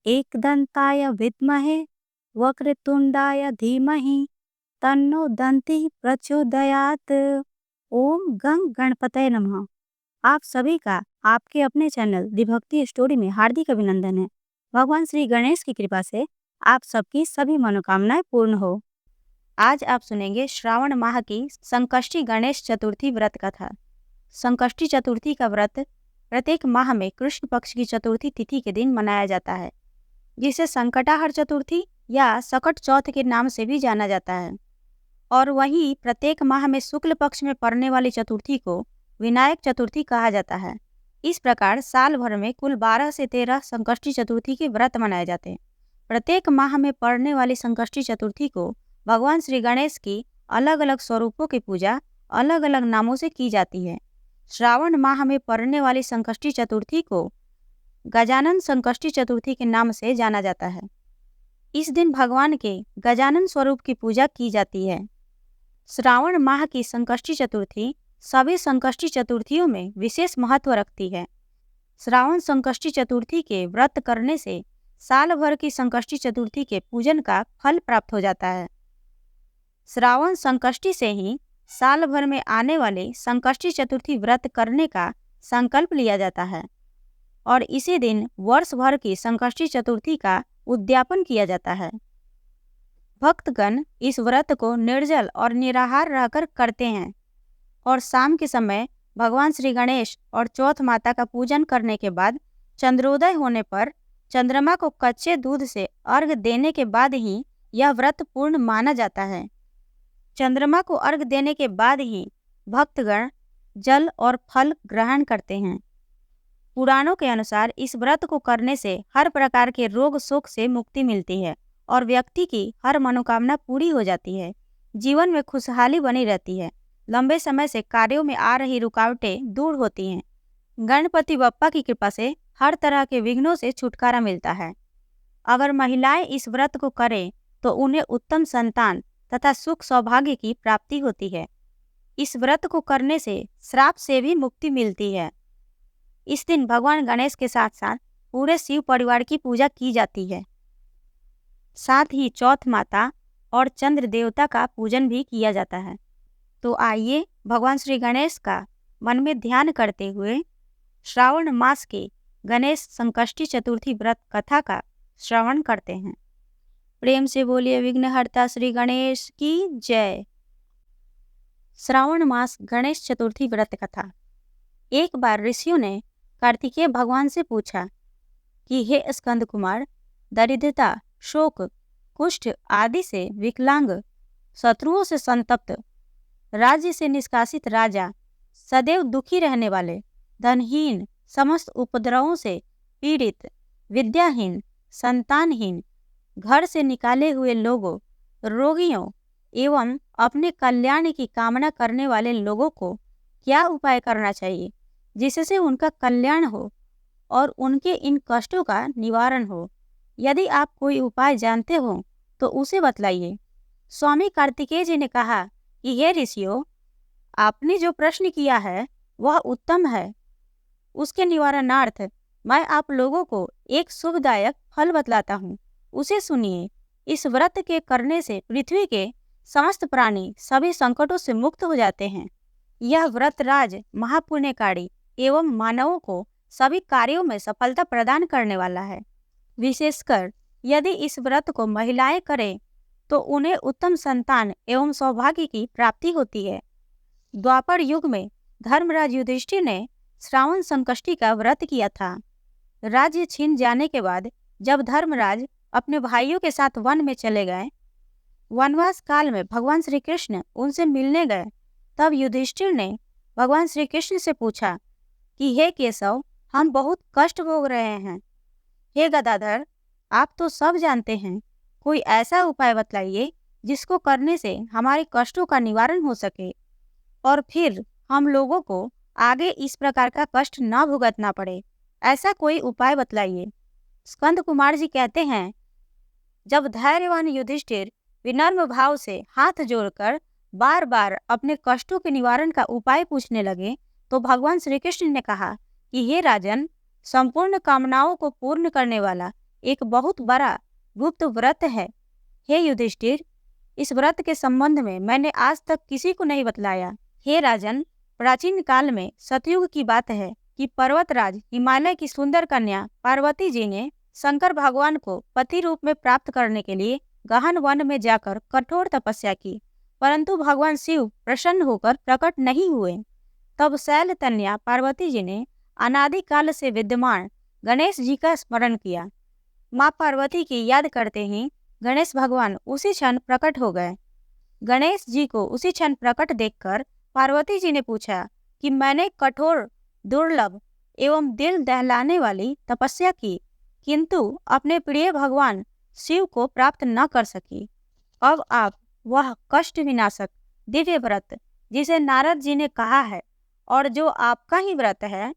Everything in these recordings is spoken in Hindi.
एकदन्ताय विद्महे वक्रतुंडाय धीमहि तन्नो दंति प्रचोदयात। ओम गंग गणपतये नमः। आप सभी का आपके अपने चैनल दी भक्ति स्टोरी में हार्दिक अभिनंदन है। भगवान श्री गणेश की कृपा से आप सबकी सभी मनोकामनाएं पूर्ण हो। आज आप सुनेंगे श्रावण माह की संकष्टी गणेश चतुर्थी व्रत कथा। संकष्टी चतुर्थी का व्रत प्रत्येक माह में कृष्ण पक्ष की चतुर्थी तिथि के दिन मनाया जाता है, जिसे संकटाहर चतुर्थी या सकट चौथ के नाम से भी जाना जाता है। और वहीं प्रत्येक माह में शुक्ल पक्ष में पड़ने वाली चतुर्थी को विनायक चतुर्थी कहा जाता है। इस प्रकार साल भर में कुल 12 से 13 संकष्टी चतुर्थी के व्रत मनाए जाते हैं। प्रत्येक माह में पड़ने वाली संकष्टी चतुर्थी को भगवान श्री गणेश की अलग अलग स्वरूपों की पूजा अलग अलग नामों से की जाती है। श्रावण माह में पड़ने वाली संकष्टी चतुर्थी को गजानन संकष्टी चतुर्थी के नाम से जाना जाता है। इस दिन भगवान के गजानन स्वरूप की पूजा की जाती है। श्रावण माह की संकष्टी चतुर्थी सभी संकष्टी चतुर्थियों में विशेष महत्व रखती है। श्रावण संकष्टी चतुर्थी के व्रत करने से साल भर की संकष्टी चतुर्थी के पूजन का फल प्राप्त हो जाता है। श्रावण संकष्टी से ही साल भर में आने वाले संकष्टी चतुर्थी व्रत करने का संकल्प लिया जाता है और इसी दिन वर्ष भर की संकष्टी चतुर्थी का उद्यापन किया जाता है। भक्तगण इस व्रत को निर्जल और निराहार रहकर करते हैं और शाम के समय भगवान श्री गणेश और चौथ माता का पूजन करने के बाद चंद्रोदय होने पर चंद्रमा को कच्चे दूध से अर्घ देने के बाद ही यह व्रत पूर्ण माना जाता है। चंद्रमा को अर्घ देने के बाद ही भक्तगण जल और फल ग्रहण करते हैं। पुराणों के अनुसार इस व्रत को करने से हर प्रकार के रोग शोक से मुक्ति मिलती है और व्यक्ति की हर मनोकामना पूरी हो जाती है। जीवन में खुशहाली बनी रहती है। लंबे समय से कार्यों में आ रही रुकावटें दूर होती हैं। गणपति बप्पा की कृपा से हर तरह के विघ्नों से छुटकारा मिलता है। अगर महिलाएं इस व्रत को करें तो उन्हें उत्तम संतान तथा सुख सौभाग्य की प्राप्ति होती है। इस व्रत को करने से श्राप से भी मुक्ति मिलती है। इस दिन भगवान गणेश के साथ साथ पूरे शिव परिवार की पूजा की जाती है। साथ ही चौथ माता और चंद्र देवता का पूजन भी किया जाता है। तो आइए भगवान श्री गणेश का मन में ध्यान करते हुए श्रावण मास के गणेश संकष्टी चतुर्थी व्रत कथा का श्रवण करते हैं। प्रेम से बोलिए विघ्नहर्ता श्री गणेश की जय। श्रावण मास गणेश चतुर्थी व्रत कथा। एक बार ऋषियों ने कार्तिकेय भगवान से पूछा कि हे स्कंद कुमार, दरिद्रता, शोक, कुष्ठ आदि से विकलांग, शत्रुओं से संतप्त, राज्य से निष्कासित राजा, सदैव दुखी रहने वाले, धनहीन, समस्त उपद्रवों से पीड़ित, विद्याहीन, संतानहीन, घर से निकाले हुए लोगों, रोगियों एवं अपने कल्याण की कामना करने वाले लोगों को क्या उपाय करना चाहिए जिससे उनका कल्याण हो और उनके इन कष्टों का निवारण हो। यदि आप कोई उपाय जानते हो तो उसे बतलाइए। स्वामी कार्तिकेय जी ने कहा कि हे ऋषियों, आपने जो प्रश्न किया है वह उत्तम है। उसके निवारणार्थ मैं आप लोगों को एक शुभदायक फल बतलाता हूँ, उसे सुनिए। इस व्रत के करने से पृथ्वी के समस्त प्राणी सभी संकटों से मुक्त हो जाते हैं। यह व्रत राज महापुण्यकारी एवं मानवों को सभी कार्यों में सफलता प्रदान करने वाला है। विशेषकर यदि इस व्रत को महिलाएं करें तो उन्हें उत्तम संतान एवं सौभाग्य की प्राप्ति होती है। द्वापर युग में धर्मराज युधिष्ठिर ने श्रावण संकष्टी का व्रत किया था। राज्य छीन जाने के बाद जब धर्मराज अपने भाइयों के साथ वन में चले गए, वनवास काल में भगवान श्री कृष्ण उनसे मिलने गए, तब युधिष्ठिर ने भगवान श्री कृष्ण से पूछा कि हे केशव, हम बहुत कष्ट भोग रहे हैं। हे गदाधर, आप तो सब जानते हैं, कोई ऐसा उपाय बतलाइए जिसको करने से हमारे कष्टों का निवारण हो सके और फिर हम लोगों को आगे इस प्रकार का कष्ट न भुगतना पड़े। ऐसा कोई उपाय बतलाइए। स्कंद कुमार जी कहते हैं, जब धैर्यवान युधिष्ठिर विनम्र भाव से हाथ जोड़कर बार बार अपने कष्टों के निवारण का उपाय पूछने लगे तो भगवान श्री कृष्ण ने कहा कि हे राजन, संपूर्ण कामनाओं को पूर्ण करने वाला एक बहुत बड़ा गुप्त व्रत है। हे युधिष्ठिर, इस व्रत के संबंध में मैंने आज तक किसी को नहीं बतलाया। हे राजन, प्राचीन काल में सतयुग की बात है कि पर्वतराज हिमालय की सुंदर कन्या पार्वती जी ने शंकर भगवान को पति रूप में प्राप्त करने के लिए गहन वन में जाकर कठोर तपस्या की, परंतु भगवान शिव प्रसन्न होकर प्रकट नहीं हुए। तब शैल कन्या पार्वती जी ने अनादि काल से विद्यमान गणेश जी का स्मरण किया। माँ पार्वती की याद करते ही गणेश भगवान उसी क्षण प्रकट हो गए। गणेश जी को उसी क्षण प्रकट देखकर पार्वती जी ने पूछा कि मैंने कठोर, दुर्लभ एवं दिल दहलाने वाली तपस्या की, किंतु अपने प्रिय भगवान शिव को प्राप्त न कर सकी। अब आप वह कष्ट विनाशक दिव्य व्रत जिसे नारद जी ने कहा है और जो आपका ही व्रत है,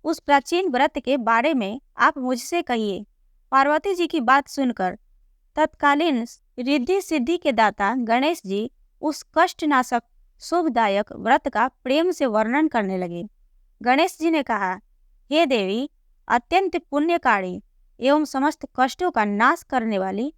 उस प्राचीन व्रत के बारे में आप मुझसे कहिए। पार्वती जी की बात सुनकर तत्कालीन रिद्धि सिद्धि के दाता गणेश जी उस कष्टनाशक शुभदायक व्रत का प्रेम से वर्णन करने लगे। गणेश जी ने कहा, हे देवी, अत्यंत पुण्यकारी एवं समस्त कष्टों का नाश करने वाली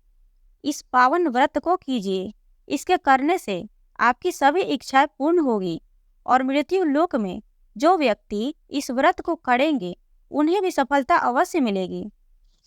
इस पावन व्रत को कीजिए। इसके करने से आपकी सभी इच्छाएं पूर्ण होगी और मृत्यु लोक में जो व्यक्ति इस व्रत को करेंगे उन्हें भी सफलता अवश्य मिलेगी।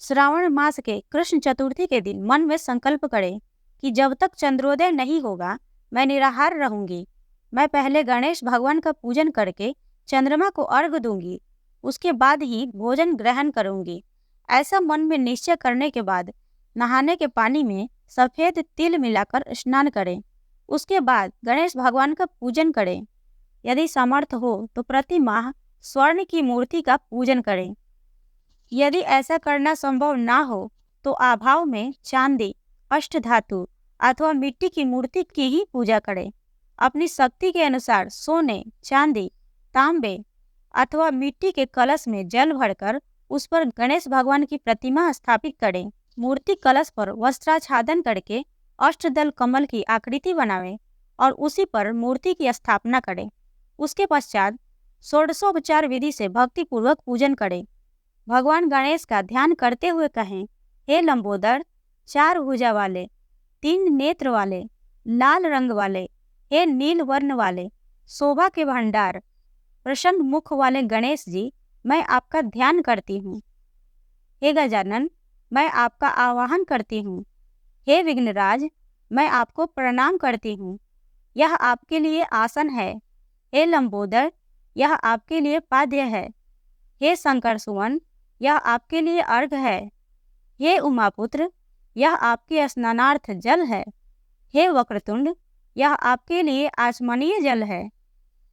श्रावण मास के कृष्ण चतुर्थी के दिन मन में संकल्प करें कि जब तक चंद्रोदय नहीं होगा मैं निराहार रहूंगी। मैं पहले गणेश भगवान का पूजन करके चंद्रमा को अर्घ्य दूंगी, उसके बाद ही भोजन ग्रहण करूंगी। ऐसा मन में निश्चय करने के बाद नहाने के पानी में सफेद तिल मिलाकर स्नान करें। उसके बाद गणेश भगवान का पूजन करें। यदि सामर्थ्य हो तो प्रति माह स्वर्ण की मूर्ति का पूजन करें। यदि ऐसा करना संभव ना हो तो अभाव में चांदी, अष्टधातु अथवा मिट्टी की मूर्ति की ही पूजा करें। अपनी शक्ति के अनुसार सोने, चांदी, तांबे अथवा मिट्टी के कलश में जल भरकर उस पर गणेश भगवान की प्रतिमा स्थापित करें। मूर्ति कलश पर वस्त्राच्छादन करके अष्टदल कमल की आकृति बनावें और उसी पर मूर्ति की स्थापना करें। उसके पश्चात षोडशोपचार विधि से भक्तिपूर्वक पूजन करें। भगवान गणेश का ध्यान करते हुए कहें, हे लंबोदर, 4 भुजा वाले, 3 नेत्र वाले, लाल रंग वाले, हे नील वर्ण वाले, शोभा के भंडार, प्रसन्न मुख वाले गणेश जी, मैं आपका ध्यान करती हूँ। हे गजानन, मैं आपका आवाहन करती हूँ। हे विघ्नराज, मैं आपको प्रणाम करती हूँ। यह आपके लिए आसन है। हे लंबोदर, यह आपके लिए पाद्य है। हे शंकर सुवन, यह आपके लिए अर्घ है। हे उमापुत्र, यह आपके स्नानार्थ जल है। हे वक्रतुंड, यह आपके लिए आचमनीय जल है।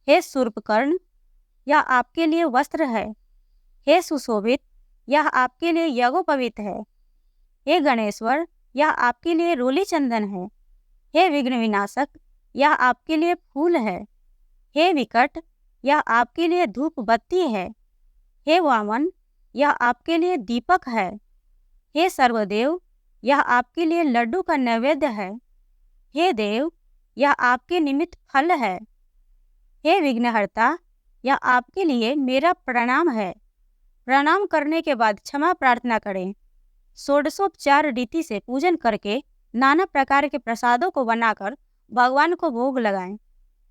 हे शूर्पकर्ण, यह आपके लिए वस्त्र है। हे सुशोभित, यह आपके लिए यज्ञोपवीत है। हे गणेश्वर, यह आपके लिए रोली चंदन है। हे विघ्न विनाशक, यह आपके लिए फूल है। हे विकट, यह आपके लिए धूप बत्ती है। हे वामन, यह आपके लिए दीपक है। हे सर्वदेव, यह आपके लिए लड्डू का नैवेद्य है। हे देव, यह आपके निमित्त फल है। हे विघ्नहर्ता, यह आपके लिए मेरा प्रणाम है। प्रणाम करने के बाद क्षमा प्रार्थना करें। षोडशोपचार रीति से पूजन करके नाना प्रकार के प्रसादों को बनाकर भगवान को भोग लगाएं।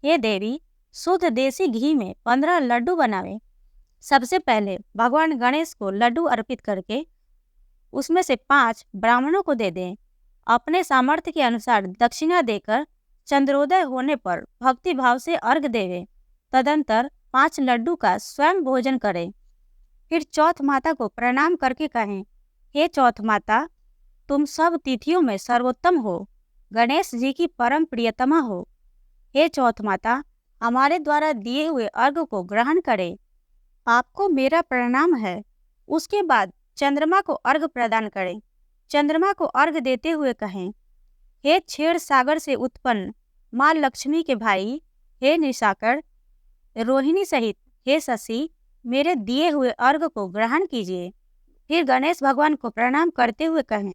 हे देवी, शुद्ध देसी घी में 15 लड्डू बनावें। सबसे पहले भगवान गणेश को लड्डू अर्पित करके उसमें से 5 ब्राह्मणों को दे दें। अपने सामर्थ्य के अनुसार दक्षिणा देकर चंद्रोदय होने पर भक्ति भाव से अर्घ देवें। तदंतर 5 लड्डू का स्वयं भोजन करें। फिर चौथ माता को प्रणाम करके कहें, हे चौथ माता, तुम सब तिथियों में सर्वोत्तम हो, गणेश जी की परम प्रियतमा हो। हे चौथ माता, हमारे द्वारा दिए हुए अर्घ को ग्रहण करें। आपको मेरा प्रणाम है। उसके बाद चंद्रमा को अर्घ प्रदान करें। चंद्रमा को अर्घ देते हुए कहें, हे क्षीर सागर से उत्पन्न माँ लक्ष्मी के भाई, हे निशाकर, रोहिणी सहित हे शशि, मेरे दिए हुए अर्घ को ग्रहण कीजिए। फिर गणेश भगवान को प्रणाम करते हुए कहें,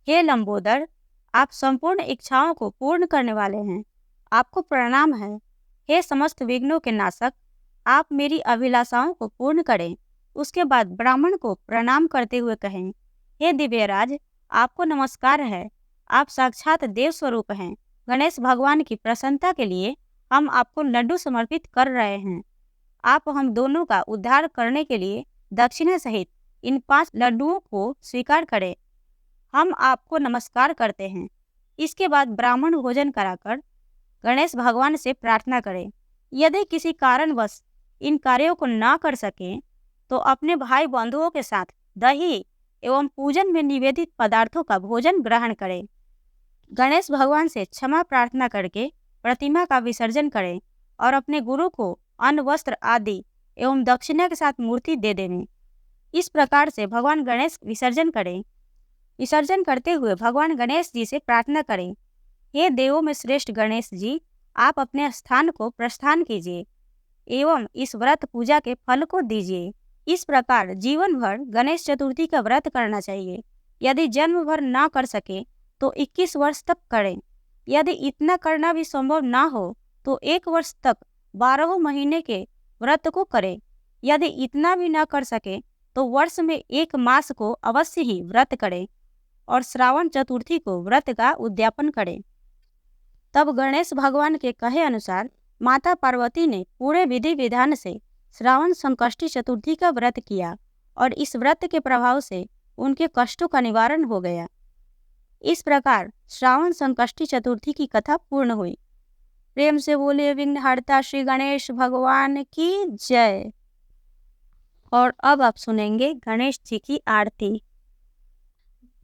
हे लंबोदर, आप संपूर्ण इच्छाओं को पूर्ण करने वाले हैं। आपको प्रणाम है। हे समस्त विघ्नों के नाशक, आप मेरी अभिलाषाओं को पूर्ण करें। उसके बाद ब्राह्मण को प्रणाम करते हुए कहें, हे दिव्यराज, आपको नमस्कार है। आप साक्षात देव स्वरूप हैं। गणेश भगवान की प्रसन्नता के लिए हम आपको लड्डू समर्पित कर रहे हैं। आप हम दोनों का उद्धार करने के लिए दक्षिणा सहित इन 5 लड्डुओं को स्वीकार करें। हम आपको नमस्कार करते हैं। इसके बाद ब्राह्मण भोजन कराकर गणेश भगवान से प्रार्थना करें। यदि किसी कारणवश इन कार्यों को ना कर सकें तो अपने भाई बंधुओं के साथ दही एवं पूजन में निवेदित पदार्थों का भोजन ग्रहण करें। गणेश भगवान से क्षमा प्रार्थना करके प्रतिमा का विसर्जन करें और अपने गुरु को अन्न वस्त्र आदि एवं दक्षिणा के साथ मूर्ति दे दें। इस प्रकार से भगवान गणेश विसर्जन करें। विसर्जन करते हुए भगवान गणेश जी से प्रार्थना करें, हे देवों में श्रेष्ठ गणेश जी, आप अपने स्थान को प्रस्थान कीजिए एवं इस व्रत पूजा के फल को दीजिए। इस प्रकार जीवन भर गणेश चतुर्थी का व्रत करना चाहिए। यदि जन्म भर ना कर सके तो 21 वर्ष तक करें। यदि इतना करना भी संभव ना हो तो 1 वर्ष तक 12 महीने के व्रत को करें। यदि इतना भी ना कर सके तो वर्ष में 1 मास को अवश्य ही व्रत करें और श्रावण चतुर्थी को व्रत का उद्यापन करें। तब गणेश भगवान के कहे अनुसार माता पार्वती ने पूरे विधि विधान से श्रावण संकष्टी चतुर्थी का व्रत किया और इस व्रत के प्रभाव से उनके कष्टों का निवारण हो गया। इस प्रकार श्रावण संकष्टी चतुर्थी की कथा पूर्ण हुई। प्रेम से बोले विघ्नहर्ता श्री गणेश भगवान की जय। और अब आप सुनेंगे गणेश जी की आरती।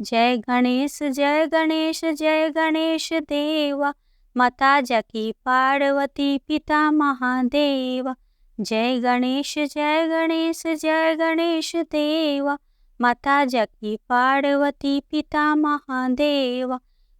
जय गणेश जय गणेश जय गणेश देवा, माता जकी पार्वती पिता महादेवा। जय गणेश जय गणेश जय गणेश देवा, माता जकी पार्वती पिता महादेवा।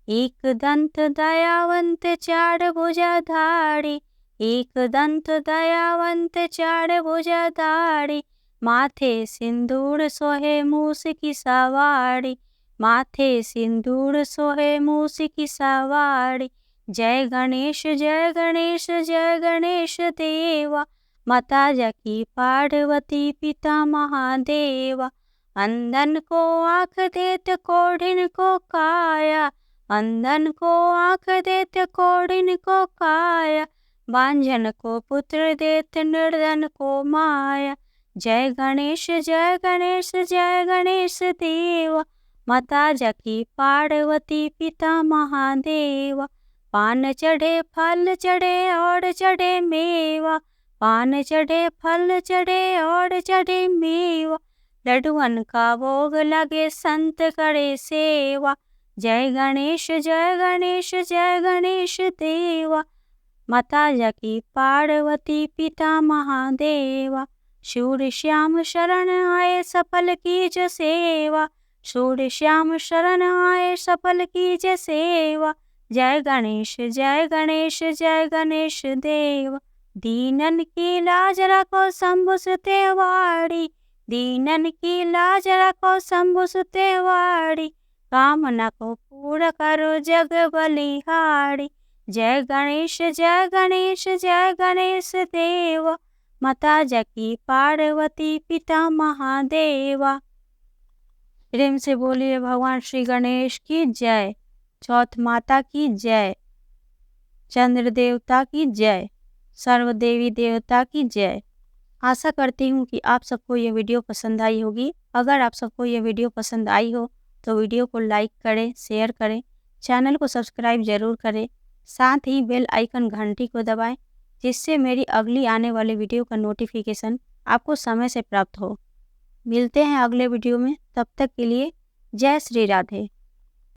एक दंत दयावंत 4 भुजाधारी, एक दंत दयावंत 4 भुजाधारी। माथे सिंदूर सोहे मूस की सवारी, माथे सिंदूर सोहे मूस की सवारी। जय गणेश जय गणेश जय गणेश देवा, माता जकी पार्वती पिता महादेवा। अंधन को आँख देत कोढ़िन को काया, अंधन को आँख देत कोढ़िन को काया। बांझन को पुत्र देत निर्धन को माया। जय गणेश जय गणेश जय गणेश देवा, माता जकी पार्वती पिता महादेवा। पान चढ़े फल चढ़े और चढ़े मेवा, पान चढ़े फल चढ़े और चढ़े मेवा। लड्डुअन का भोग लगे संत करे सेवा। जय गणेश जय गणेश जय गणेश देवा, माता जकी पार्वती पिता महादेवा। शूर श्याम शरण आए सफल कीज सेवा, शूर श्याम शरण आए सफल कीज सेवा। जय गणेश जय गणेश जय गणेश देवा। दीनन की लाज रखो शंभु सुते वाड़ी, दीनन की लाज रखो शंभु सुते वाड़ी। कामना को पूरा करो जग बलिहारी। जय गणेश जय गणेश जय गणेश देवा, माता जकी पार्वती पिता महादेवा। प्रेम से बोलिए भगवान श्री गणेश की जय। चौथ माता की जय, चंद्र देवता की जय, सर्व देवी देवता की जय। आशा करती हूँ कि आप सबको ये वीडियो पसंद आई होगी। अगर आप सबको ये वीडियो पसंद आई हो तो वीडियो को लाइक करें, शेयर करें, चैनल को सब्सक्राइब जरूर करें, साथ ही बेल आइकन घंटी को दबाएं जिससे मेरी अगली आने वाली वीडियो का नोटिफिकेशन आपको समय से प्राप्त हो। मिलते हैं अगले वीडियो में, तब तक के लिए जय श्री राधे।